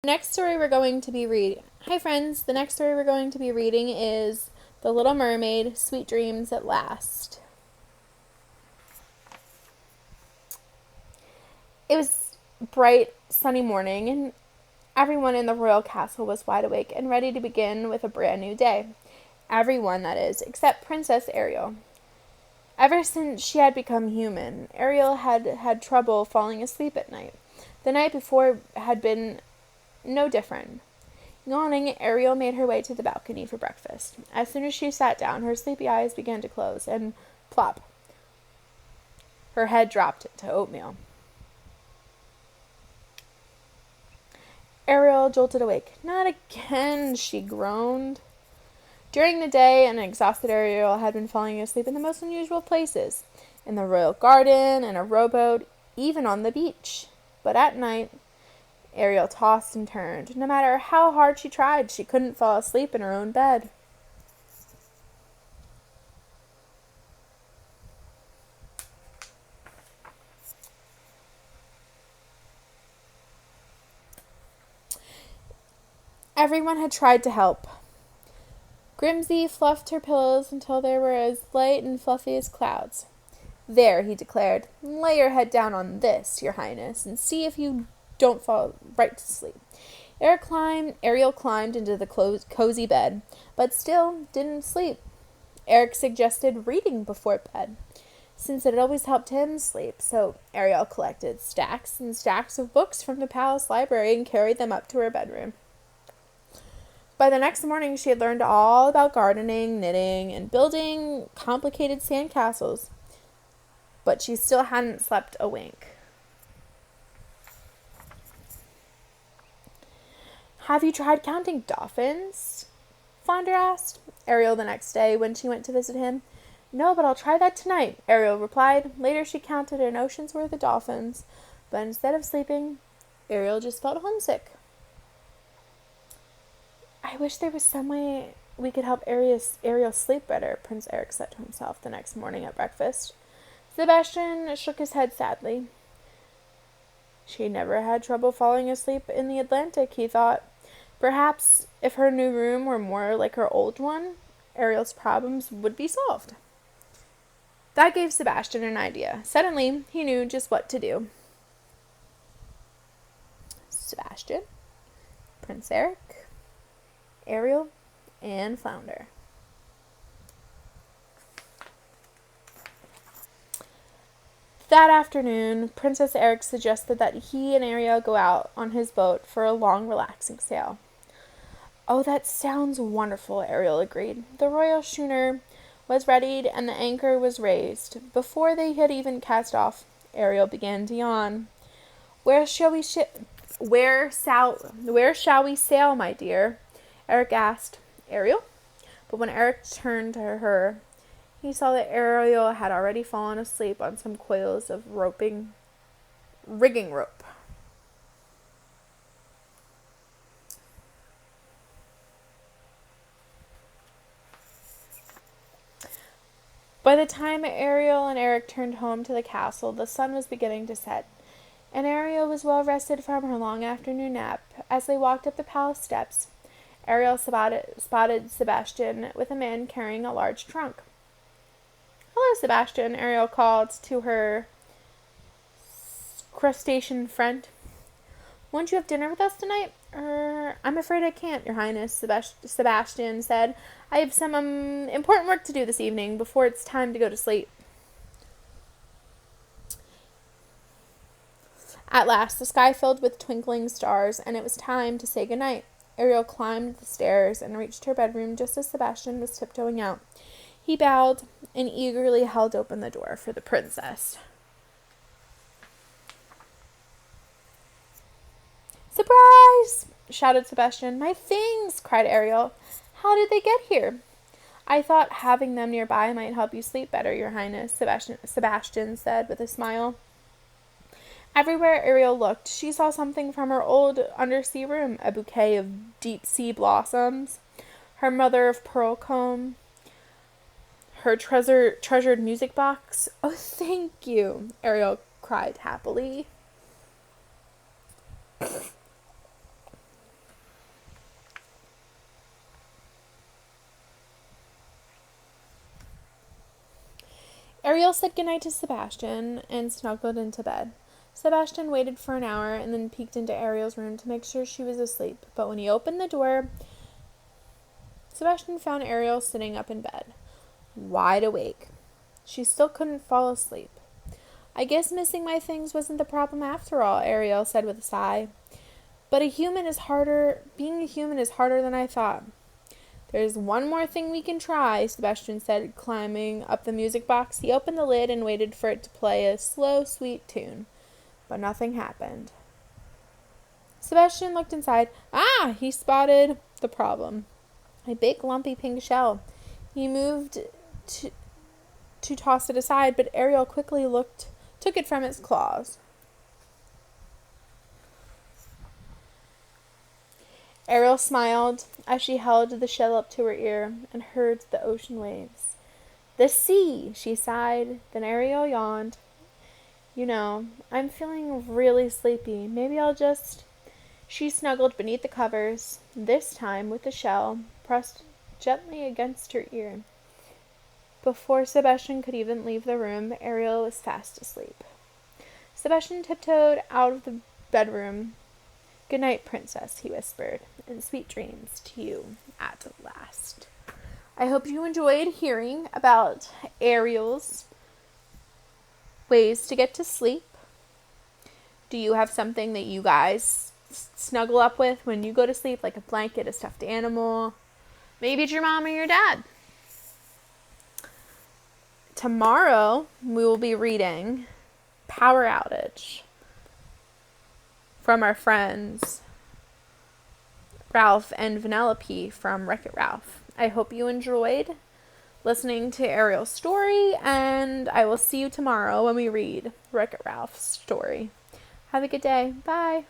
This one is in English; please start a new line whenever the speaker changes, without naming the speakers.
Next story we're going to be reading. Hi, friends. The next story we're going to be reading is The Little Mermaid, Sweet Dreams at Last. It was a bright, sunny morning, and everyone in the royal castle was wide awake and ready to begin with a brand new day. Everyone, that is, except Princess Ariel. Ever since she had become human, Ariel had had trouble falling asleep at night. The night before had been no different. Yawning, Ariel made her way to the balcony for breakfast. As soon as she sat down, her sleepy eyes began to close, and plop, her head dropped to oatmeal. Ariel jolted awake. Not again, she groaned. During the day, an exhausted Ariel had been falling asleep in the most unusual places. In the royal garden, in a rowboat, even on the beach. But at night, Ariel tossed and turned. No matter how hard she tried, she couldn't fall asleep in her own bed. Everyone had tried to help. Grimsby fluffed her pillows until they were as light and fluffy as clouds. There, he declared, lay your head down on this, your highness, and see if you don't fall right to sleep. Ariel climbed into the cozy bed, but still didn't sleep. Eric suggested reading before bed, since it had always helped him sleep, so Ariel collected stacks and stacks of books from the palace library and carried them up to her bedroom. By the next morning, she had learned all about gardening, knitting, and building complicated sandcastles, but she still hadn't slept a wink. Have you tried counting dolphins? Flounder asked Ariel the next day when she went to visit him. No, but I'll try that tonight, Ariel replied. Later she counted an ocean's worth of dolphins, but instead of sleeping, Ariel just felt homesick. I wish there was some way we could help Ariel sleep better, Prince Eric said to himself the next morning at breakfast. Sebastian shook his head sadly. She never had trouble falling asleep in the Atlantic, he thought. Perhaps if her new room were more like her old one, Ariel's problems would be solved. That gave Sebastian an idea. Suddenly, he knew just what to do. Sebastian, Prince Eric, Ariel, and Flounder. That afternoon, Princess Eric suggested that he and Ariel go out on his boat for a long, relaxing sail. Oh, that sounds wonderful, Ariel agreed. The royal schooner was readied and the anchor was raised. Before they had even cast off, Ariel began to yawn. Where shall we sail, my dear? Eric asked. Ariel? But when Eric turned to her, he saw that Ariel had already fallen asleep on some coils of rigging rope. By the time Ariel and Eric turned home to the castle, the sun was beginning to set, and Ariel was well rested from her long afternoon nap. As they walked up the palace steps, Ariel spotted Sebastian with a man carrying a large trunk. Hello, Sebastian, Ariel called to her crustacean friend. Won't you have dinner with us tonight? I'm afraid I can't, Your Highness, Sebastian said. I have some important work to do this evening before it's time to go to sleep. At last, the sky filled with twinkling stars, and it was time to say goodnight. Ariel climbed the stairs and reached her bedroom just as Sebastian was tiptoeing out. He bowed and eagerly held open the door for the princess. Surprise! Shouted Sebastian. My things! Cried Ariel. How did they get here? I thought having them nearby might help you sleep better, Your Highness, Sebastian said with a smile. Everywhere Ariel looked, she saw something from her old undersea room, a bouquet of deep-sea blossoms, her mother-of-pearl comb, her treasured music box. Oh, thank you, Ariel cried happily. Ariel said goodnight to Sebastian and snuggled into bed. Sebastian waited for an hour and then peeked into Ariel's room to make sure she was asleep. But when he opened the door, Sebastian found Ariel sitting up in bed, wide awake. She still couldn't fall asleep. I guess missing my things wasn't the problem after all, Ariel said with a sigh. But being a human is harder than I thought. There's one more thing we can try, Sebastian said, climbing up the music box. He opened the lid and waited for it to play a slow, sweet tune. But nothing happened. Sebastian looked inside. He spotted the problem. A big, lumpy pink shell. He moved to toss it aside, but Ariel quickly took it from its claws. Ariel smiled as she held the shell up to her ear and heard the ocean waves. The sea, she sighed. Then Ariel yawned. I'm feeling really sleepy. Maybe I'll just... She snuggled beneath the covers, this time with the shell pressed gently against her ear. Before Sebastian could even leave the room, Ariel was fast asleep. Sebastian tiptoed out of the bedroom. "Good night, princess," he whispered, "and sweet dreams to you at last." I hope you enjoyed hearing about Ariel's ways to get to sleep. Do you have something that you guys snuggle up with when you go to sleep, like a blanket, a stuffed animal? Maybe it's your mom or your dad. Tomorrow, we will be reading Power Outage from our friends Ralph and Vanellope from Wreck-It Ralph. I hope you enjoyed listening to Ariel's story, and I will see you tomorrow when we read Wreck-It Ralph's story. Have a good day. Bye.